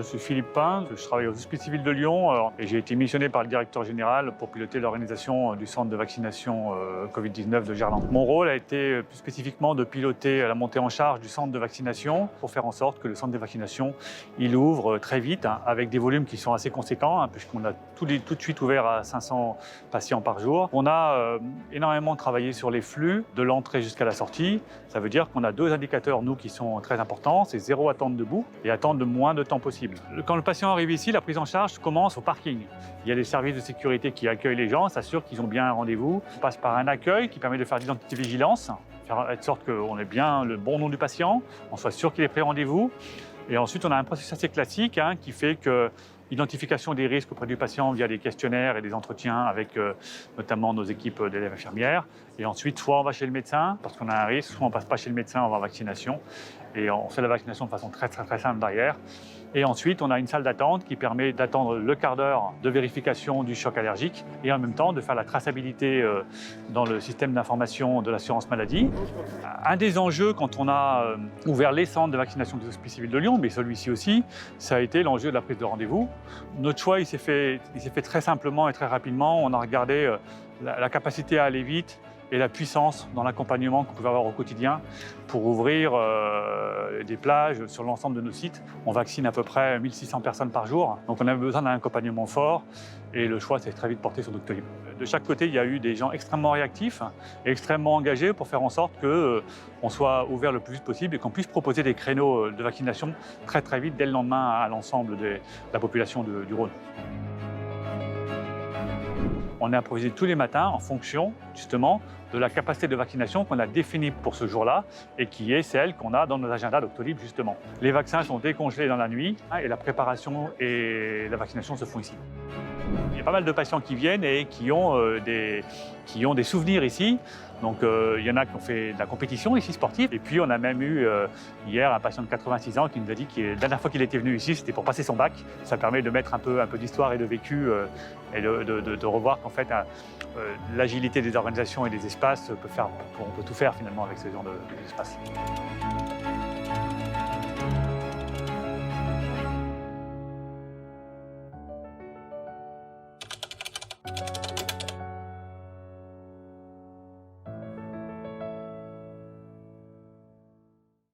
suis Philippe Pain, je travaille aux Hospices civils de Lyon et j'ai été missionné par le directeur général pour piloter l'organisation du centre de vaccination Covid-19 de Gerland. Mon rôle a été plus spécifiquement de piloter la montée en charge du centre de vaccination pour faire en sorte que le centre de vaccination il ouvre très vite avec des volumes qui sont assez conséquents puisqu'on a tout de suite ouvert à 500 patients par jour. On a énormément travaillé sur les flux de l'entrée jusqu'à la sortie. Ça veut dire qu'on a deux indicateurs, nous, qui sont très importants. C'est 0 attente debout et attendre le moins de temps possible. Quand le patient arrive ici, la prise en charge commence au parking. Il y a des services de sécurité qui accueillent les gens, s'assurent qu'ils ont bien un rendez-vous. On passe par un accueil qui permet de faire l'identité vigilance, faire de sorte qu'on ait bien le bon nom du patient, on soit sûr qu'il ait pris rendez-vous. Et ensuite, on a un processus assez classique qui fait que identification des risques auprès du patient via des questionnaires et des entretiens avec notamment nos équipes d'élèves infirmières. Et ensuite, soit on va chez le médecin parce qu'on a un risque, soit on ne passe pas chez le médecin, on va en vaccination. Et on fait la vaccination de façon très simple derrière. Et ensuite, on a une salle d'attente qui permet d'attendre le quart d'heure de vérification du choc allergique et en même temps de faire la traçabilité dans le système d'information de l'assurance maladie. Un des enjeux quand on a ouvert les centres de vaccination des Hospices civils de Lyon, mais celui-ci aussi, ça a été l'enjeu de la prise de rendez-vous. Notre choix, il s'est fait très simplement et très rapidement. On a regardé la capacité à aller vite et la puissance dans l'accompagnement qu'on pouvait avoir au quotidien pour ouvrir des plages sur l'ensemble de nos sites. On vaccine à peu près 1600 personnes par jour, donc on avait besoin d'un accompagnement fort et le choix s'est très vite porté sur Doctolib. De chaque côté, il y a eu des gens extrêmement réactifs et extrêmement engagés pour faire en sorte qu'on soit ouvert le plus vite possible et qu'on puisse proposer des créneaux de vaccination très vite dès le lendemain à l'ensemble de la population du Rhône. On est improvisé tous les matins en fonction, justement, de la capacité de vaccination qu'on a définie pour ce jour-là et qui est celle qu'on a dans nos agendas Doctolib, justement. Les vaccins sont décongelés dans la nuit et la préparation et la vaccination se font ici. Il y a pas mal de patients qui viennent et qui ont des souvenirs ici. Donc il y en a qui ont fait de la compétition ici sportive. Et puis on a même eu hier un patient de 86 ans qui nous a dit que la dernière fois qu'il était venu ici, c'était pour passer son bac. Ça permet de mettre un peu d'histoire et de vécu et de revoir qu'en fait l'agilité des organisations et des espaces on peut tout faire finalement avec ce genre d'espace.